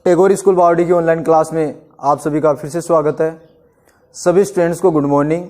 Tagore school बावड़ी की online class में आप सभी का फिर से स्वागत है। सभी स्टूडेंट्स को गुड मॉर्निंग।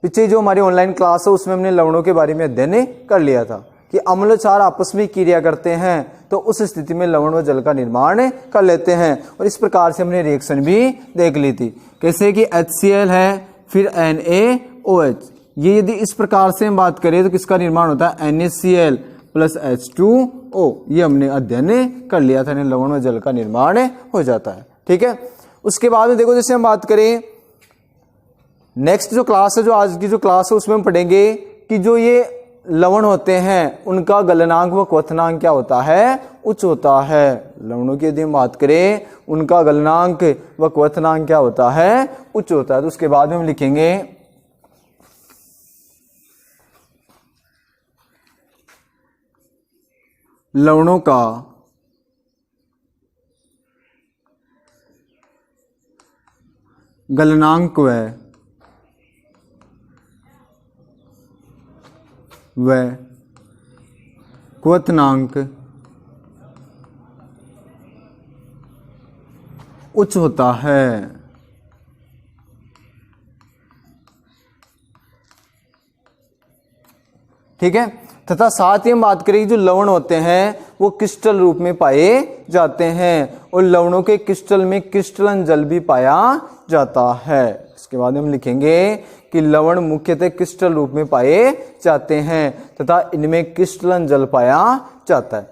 पीछे जो हमारी ऑनलाइन क्लास है उसमें हमने लवणों के बारे में अध्ययन कर लिया था कि अम्ल क्षार आपस में क्रिया करते हैं तो उस स्थिति में लवण व जल का निर्माण कर लेते हैं, और इस प्रकार से हमने रिएक्शन भी देख ली थी। कैसे कि HCl है, फिर NaOH। ये यदि इस प्रकार से हम बात करें तो किसका निर्माण होता है? NaCl plus H2O। ये हमने अध्ययन कर लिया था, लवण व जल का निर्माण हो जाता है। ठीक है, उसके बाद में देखो जैसे हम बात करें नेक्स्ट जो क्लास है, जो आज की जो क्लास है उसमें हम पढ़ेंगे कि जो ये लवण होते हैं उनका गलनांक व क्वथनांक क्या होता है? उच्च होता है। लवणों की यदि हम बात करें उनका गलनांक व क्वथनांक क्या होता है? उच्च होता है। तो उसके बाद में हम लिखेंगे लवणों का गलनांक व क्वथनांक उच्च होता है। ठीक है, तथा साथ ही हम बात करें जो लवण होते हैं वो क्रिस्टल रूप में पाए जाते हैं, और लवणों के क्रिस्टल में क्रिस्टलन जल भी पाया जाता है। इसके बाद हम लिखेंगे कि लवण मुख्यतः क्रिस्टल रूप में पाए जाते हैं तथा इनमें क्रिस्टलन जल पाया जाता है।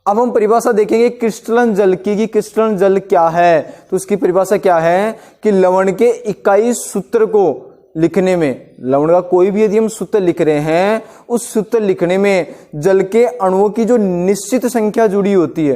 अब हम परिभाषा देखेंगे क्रिस्टलन जल की कि क्रिस्टलन जल क्या है। तो उसकी परिभाषा क्या है कि लवण के इकाई सूत्र को लिखने में, लवण का कोई भी यदि हम सूत्र लिख रहे हैं उस सूत्र लिखने में जल के अणुओं की जो निश्चित संख्या जुड़ी होती है,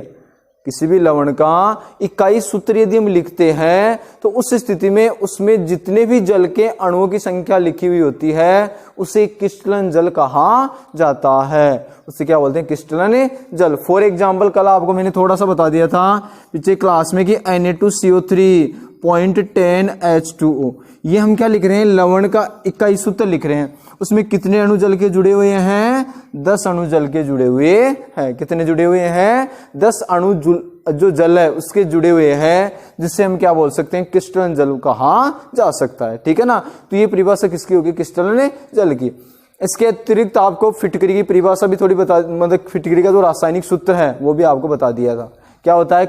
किसी भी लवण का इकाई सूत्र यदि हम लिखते हैं तो उस स्थिति में उसमें जितने भी जल के अणुओं की संख्या लिखी हुई होती है उसे क्रिस्टलन जल कहा जाता है। उसे क्या बोलते हैं? क्रिस्टलन जल। फॉर एग्जाम्पल कल आपको मैंने थोड़ा सा बता दिया था पिछले क्लास में कि Na2CO3.10H2O। ये हम क्या लिख रहे हैं? लवण का इकाई सूत्र लिख रहे हैं। उसमें कितने अणु जल के जुड़े हुए हैं? 10 अणु जल के जुड़े हुए हैं। कितने जुड़े हुए हैं? 10 अणु जो जल है उसके जुड़े हुए हैं, जिससे हम क्या बोल सकते हैं? क्रिस्टलन जल कहा जा सकता है। ठीक है ना। तो ये परिभाषा किसकी होगी? क्रिस्टलन जल की। इसके अतिरिक्त आपको फिटकरी की परिभाषा भी थोड़ी बता, मतलब फिटकरी का जो रासायनिक सूत्र है वो भी आपको बता दिया था। क्या होता है?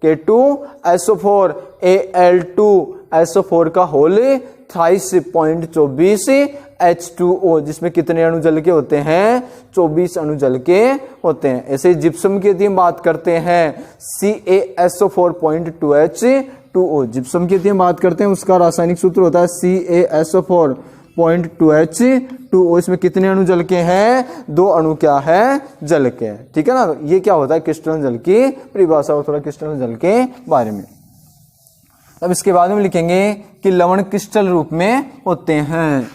K2SO4 Al2SO4 का होल 23.24 H2O, जिसमें कितने अणु जल के होते हैं? 24 अणु जल के होते हैं। ऐसे जिप्सम की यदि हम बात करते हैं CaSO4.2H2O। जिप्सम की यदि हम बात करते हैं उसका रासायनिक सूत्र होता है CaSO4.2H2O। इसमें कितने अणु जल के हैं? 2 अणु क्या है? जल के हैं। ठीक है ना। ये क्या होता है? क्रिस्टलन जल की परिभाषा, और थोड़ा क्रिस्टलन जल के बारे में। अब इसके बाद में लिखेंगे कि लवण क्रिस्टल रूप में होते हैं।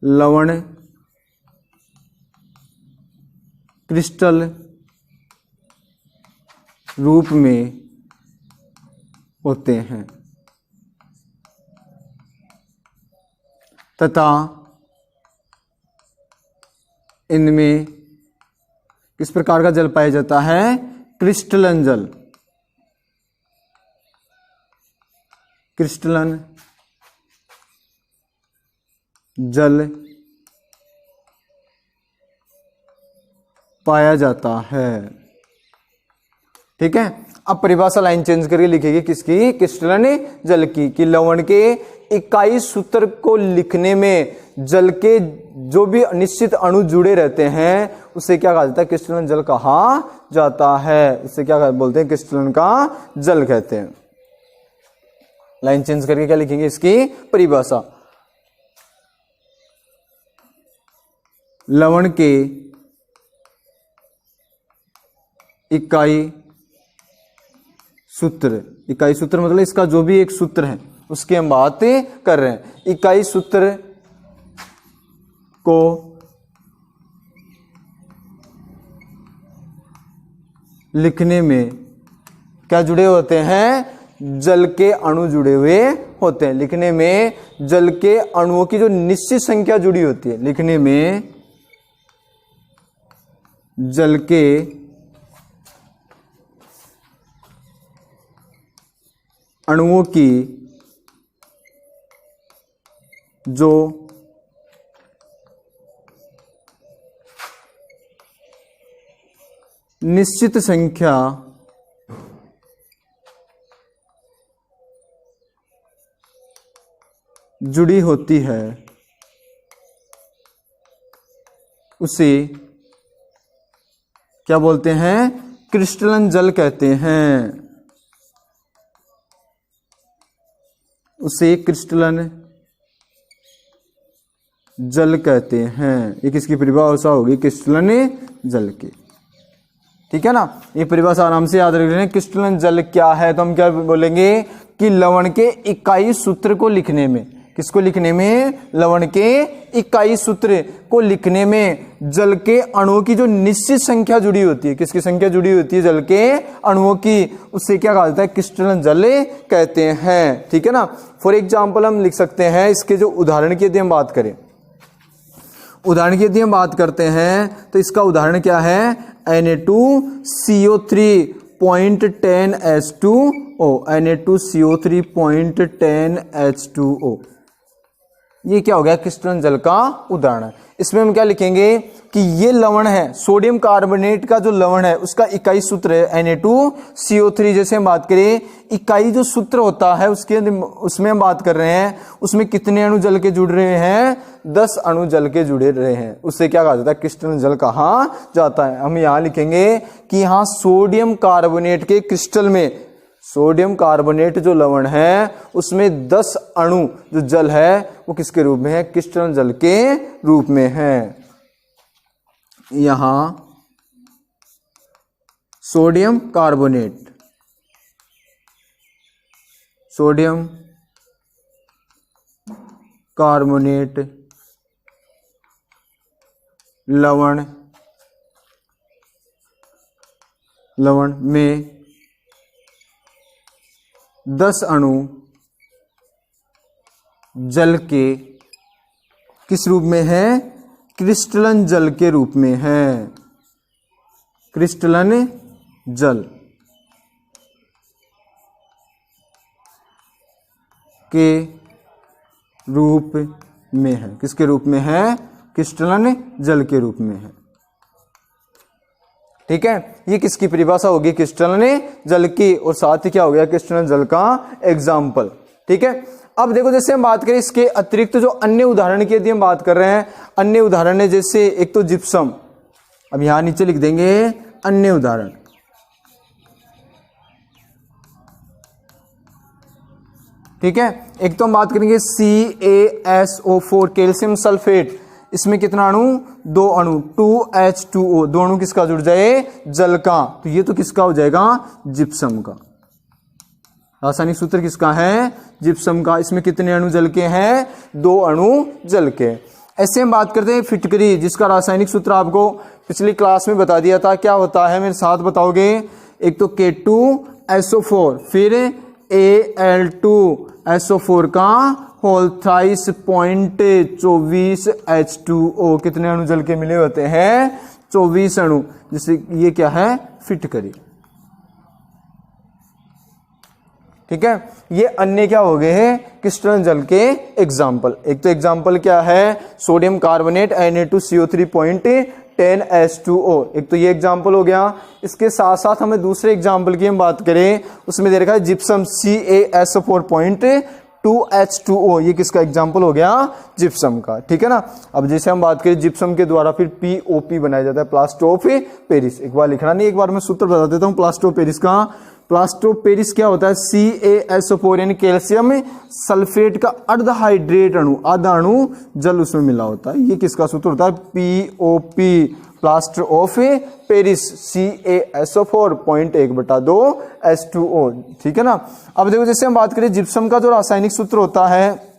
लवण क्रिस्टल रूप में होते हैं तथा इनमें किस प्रकार का जल पाया जाता है? क्रिस्टलन जल। क्रिस्टलन जल पाया जाता है। ठीक है। अब परिभाषा लाइन चेंज करके लिखेगी किसकी? क्रिस्टलन जल की। कि लवण के इकाई सूत्र को लिखने में जल के जो भी निश्चित अणु जुड़े रहते हैं उसे क्या कहा जाता है? क्रिस्टलन जल कहा जाता है। इसे क्या बोलते हैं? क्रिस्टलन का जल कहते हैं। लाइन चेंज करके क्या लिखेंगे? इसकी परिभाषा लवण के इकाई सूत्र, इकाई सूत्र मतलब इसका जो भी एक सूत्र है उसकी हम बात कर रहे हैं। इकाई सूत्र को लिखने में क्या जुड़े होते हैं? जल के अणु जुड़े हुए होते हैं। लिखने में जल के अणुओं की जो निश्चित संख्या जुड़ी होती है, लिखने में जल के अणुओं की जो निश्चित संख्या जुड़ी होती है उसे क्या बोलते हैं? क्रिस्टलन जल कहते हैं। उसे क्रिस्टलन जल कहते हैं। ये किसकी परिभाषा होगी? क्रिस्टलन जल की। ठीक है ना, ये परिभाषा आराम से याद रख लेना। क्रिस्टलन जल क्या है? तो हम क्या बोलेंगे कि लवण के इकाई सूत्र को लिखने में, किसको लिखने में? लवण के इकाई सूत्र को लिखने में जल के अणुओं की जो निश्चित संख्या जुड़ी होती है, किसकी संख्या जुड़ी होती है? जल के अणुओं की, उससे क्या कहा जाता है? क्रिस्टलन जल कहते हैं। ठीक है ना। फॉर एग्जाम्पल हम लिख सकते हैं इसके जो उदाहरण की यदि हम बात करें, उदाहरण की यदि हम बात करते हैं तो इसका उदाहरण क्या है? Na2CO3.10H2O, Na2CO3.10H2O। ये क्या हो गया? क्रिस्टलन जल का उदाहरण। इसमें हम क्या लिखेंगे कि ये लवण है, सोडियम कार्बोनेट का जो लवण है उसका इकाई सूत्र है Na2CO3। जैसे हम बात करें इकाई जो सूत्र होता है उसके उसमें हम बात कर रहे हैं, उसमें कितने अणु जल के जुड़ रहे हैं? 10 अणु जल के जुड़े रहे हैं। उससे क्या कहा जाता है? क्रिस्टलन जल कहा जाता है। हम यहां लिखेंगे कि यहां सोडियम कार्बोनेट के क्रिस्टल में, सोडियम कार्बोनेट जो लवण है उसमें 10 अणु जो जल है वो किसके रूप में है? क्रिस्टलन जल के रूप में है। यहां सोडियम कार्बोनेट, सोडियम कार्बोनेट लवण में 10 अणु जल के किस रूप में है? क्रिस्टलन जल के रूप में है। क्रिस्टलन जल के रूप में है। किसके रूप में है? क्रिस्टलन जल के रूप में है। ठीक है, ये किसकी परिभाषा होगी? क्रिस्टलन जल की, और साथ ही क्या हो गया? क्रिस्टलन जल का एग्जाम्पल। ठीक है। अब देखो जैसे हम बात करें इसके अतिरिक्त जो अन्य उदाहरण की यदि हम बात कर रहे हैं, अन्य उदाहरण है जैसे एक तो जिप्सम, अब यहां नीचे लिख देंगे अन्य उदाहरण। ठीक है, एक तो हम बात करेंगे CaSO4 कैल्शियम सल्फेट, इसमें कितना अणु? 2 अणु, 2H2O, 2 अणु किसका जुड़ जाए? जल का। तो ये तो किसका हो जाएगा? जिप्सम का। रासायनिक सूत्र किसका है? जिप्सम का। इसमें कितने अणु जल के हैं? 2 अणु जल के। ऐसे हम बात करते हैं फिटकरी, जिसका रासायनिक सूत्र आपको पिछली क्लास में बता दिया था। क्या होता है मेरे साथ बताओगे? एक तो K2SO4, फिर Al2SO4 का होल थ्राइस 0.24 H2O। कितने अणु जल के मिले होते हैं? 24 अणु। जिससे ये क्या है? फिटकरी। ठीक है, ये अन्य क्या हो गए हैं? क्रिस्टलन जल के एग्जाम्पल। एक तो एग्जाम्पल क्या है? सोडियम कार्बोनेट Na2CO3.10H2O, एक तो ये एग्जाम्पल हो गया। इसके साथ साथ हमें दूसरे एग्जाम्पल की हम बात करें, उसमें दे रखा है जिप्सम CaSO4.2H2O, ये किसका एग्जाम्पल हो गया? जिप्सम का। ठीक है ना। अब जैसे हम बात करें जिप्सम के द्वारा फिर POP बनाया जाता है, प्लास्टर ऑफ पेरिस। एक बार लिखना नहीं, एक बार मैं सूत्र बता देता हूं प्लास्टर ऑफ पेरिस का। प्लास्टर ऑफ पेरिस क्या होता है? CaSO4 यानी कैल्शियम सल्फेट का अर्धहाइड्रेट अणु, आधा अणु जल उसमें मिला होता है। ये किसका सूत्र होता है? POP, plaster of Paris, CaSO4.1/2 H2O। ठीक है ना। अब देखो जैसे हम बात करें जिप्सम का जो रासायनिक सूत्र होता है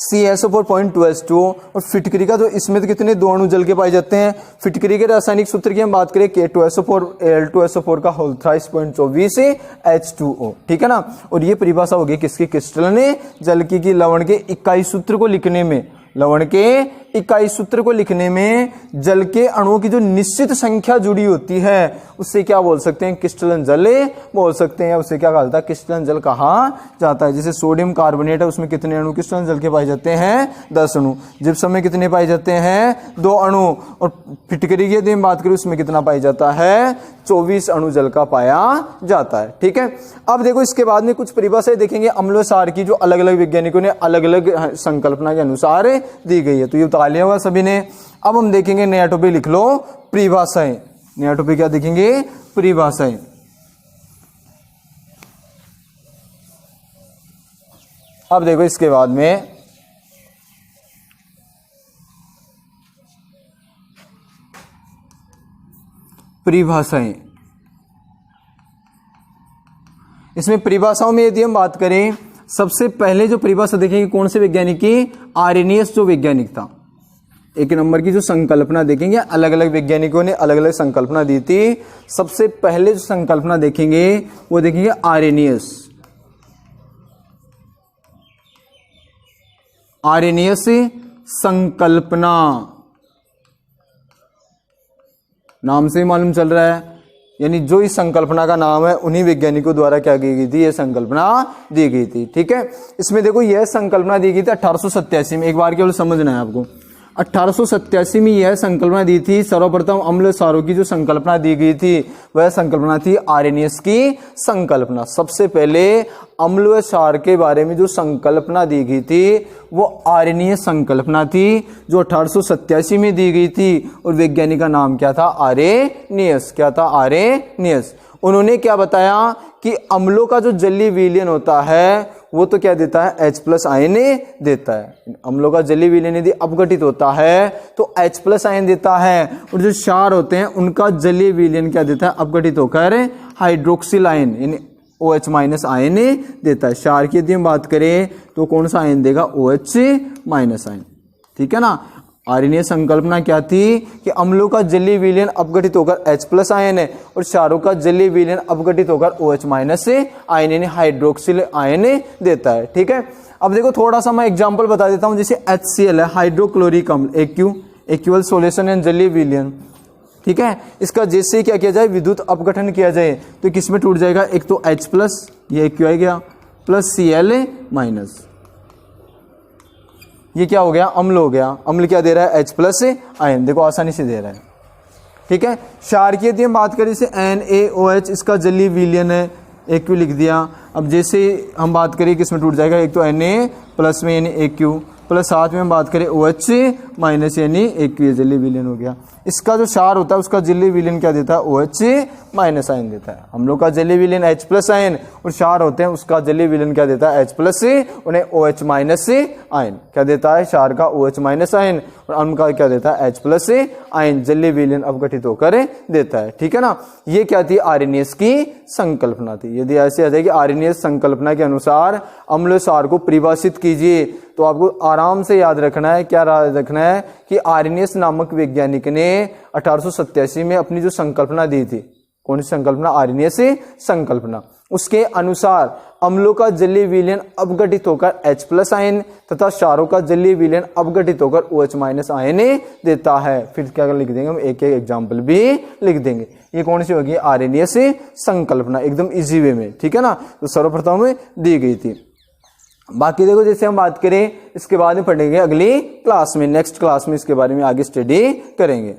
CaSO4.2 H2O, और फिटकरी का जो इसमें तो कितने 2 अणु जल के पाए जाते हैं। फिटकरी के रासायनिक सूत्र की हम बात करें K2SO4 Al2SO4 का होल थ्राइस 0.24 H2O। ठीक है ना। और ये परिभाषा होगी किसकी? क्रिस्टलन जल की लवण के इकाई सूत्र को लिखने में, लवण के इकाई सूत्र को लिखने में जल के अणुओं की जो निश्चित संख्या जुड़ी होती है उससे क्या बोल सकते हैं, क्रिस्टलन जल बोल सकते हैं। उससे क्या कहा जाता है, क्रिस्टलन जल कहा जाता है। जैसे सोडियम कार्बोनेट है, उसमें कितने अणु क्रिस्टलन जल के पाए जाते हैं, 10 अणु। जिप्सम में कितने पाए जाते हैं, 2 अणु। और फिटकरी की यदि हम बात करें उसमें कितना पाया जाता है, 24 अणु जल का पाया जाता है। ठीक है, अब देखो इसके बाद में कुछ परिभाषाएं देखेंगे अम्ल सार की, जो अलग अलग वैज्ञानिकों ने अलग अलग संकल्पना के अनुसार दी गई है। तो ये उतार लिया होगा सभी ने। अब हम देखेंगे, नया टॉपिक लिख लो, परिभाषाएं। नया टॉपिक क्या देखेंगे, परिभाषाएं। अब देखो इसके बाद में परिभाषाएं। इसमें परिभाषाओं में यदि हम बात करें, सबसे पहले जो परिभाषा देखेंगे कौन से वैज्ञानिक की, आर्रेनियस जो वैज्ञानिक था। एक नंबर की जो संकल्पना देखेंगे, अलग अलग वैज्ञानिकों ने अलग अलग संकल्पना दी थी। सबसे पहले जो संकल्पना देखेंगे वो देखेंगे आर्रेनियस। आर्रेनियस संकल्पना, नाम से ही मालूम चल रहा है, यानी जो इस संकल्पना का नाम है उन्हीं वैज्ञानिकों द्वारा क्या की गई थी, यह संकल्पना दी गई थी। ठीक है, इसमें देखो यह संकल्पना दी गई थी 1887 में। एक बार केवल समझना है आपको, 1887 में यह संकल्पना दी थी। सर्वप्रथम अम्ल सारों की जो संकल्पना दी गई थी वह संकल्पना थी आर्रेनियस की संकल्पना। सबसे पहले अम्ल सार के बारे में जो संकल्पना दी गई थी वो आर्रेनियस संकल्पना थी, जो 1887 में दी गई थी। और वैज्ञानिक का नाम क्या था, आर्रेनियस। क्या था, आर्रेनियस। उन्होंने क्या बताया कि अम्लों का जो जलीय विलयन होता है वो तो क्या देता है, H+ आयन देता है। अम्लों का जलीय विलयन यदि अपघटित होता है तो H+ आयन देता है। और जो क्षार होते हैं उनका जलीय विलयन क्या देता है, अपघटित होकर हाइड्रोक्सिल आयन यानी OH- आयन देता है। क्षार की यदि हम बात करें तो कौन सा आयन देगा, OH- आयन। ठीक है ना। आर्रेनियस संकल्पना क्या थी कि अम्लों का जलीय विलयन अपघटित होकर H+ आयन है और क्षारों का जलीय विलयन अपघटित होकर OH- आयन यानी हाइड्रोक्सिल आयन देता है। ठीक है, अब देखो थोड़ा सा मैं एग्जांपल बता देता हूं। जैसे HCl है, हाइड्रोक्लोरिक अम्ल, एक्वल सॉल्यूशन एंड जलीय विलयन। ठीक है, इसका जैसे ही क्या किया जाए, विद्युत अपघटन किया जाए तो किस में टूट जाएगा, एक तो H+, ये क्यों आ गया, प्लस Cl-, ये क्या हो गया, अम्ल हो गया। अम्ल क्या दे रहा है, H+ आयन। देखो आसानी से दे रहा है। ठीक है, क्षार की यदि हम बात करें, जैसे NaOH, इसका जलीय विलयन है, AQ लिख दिया। अब जैसे हम बात करें किसमें टूट जाएगा, एक तो Na+ में यानी AQ, प्लस साथ में हम बात करें OH- यानी AQ, जलीय विलयन हो गया। इसका जो क्षार होता है उसका जलीय विलयन क्या देता है, OH- आयन देता है। हम लोग का जलीय विलयन H+ आयन और क्षार होते हैं उसका जलीय विलयन क्या देता है, H+, उन्हें OH- आयन क्या देता है, क्षार का OH- आयन और अम्ल का क्या देता है, H+ आयन, जलीय विलयन अपघटित होकर देता है। ठीक है ना। ये क्या थी, आर्रेनियस की संकल्पना थी। यदि ऐसे आ जाए कि आर्रेनियस संकल्पना के अनुसार अम्ल सार को परिभाषित कीजिए तो आपको आराम से याद रखना है, क्या याद रखना है कि आर्रेनियस नामक वैज्ञानिक ने 1887 में अपनी जो संकल्पना दी थी, कौन सी संकल्पना, आर्रेनियस संकल्पना, उसके अनुसार अम्लों का जलीय विलयन अपघटित होकर H+ आयन तथा क्षारों का जलीय विलयन अपघटित होकर OH- आयन देता है। फिर क्या लिख देंगे हम, एक एक एग्जाम्पल भी लिख देंगे। ये कौन सी होगी, आर्रेनियस संकल्पना, एकदम इजी वे में। ठीक है ना, तो सर्वप्रथम दी गई थी। बाकी देखो जैसे हम बात करें इसके बाद में पढ़ेंगे अगली क्लास में, नेक्स्ट क्लास में इसके बारे में आगे स्टडी करेंगे।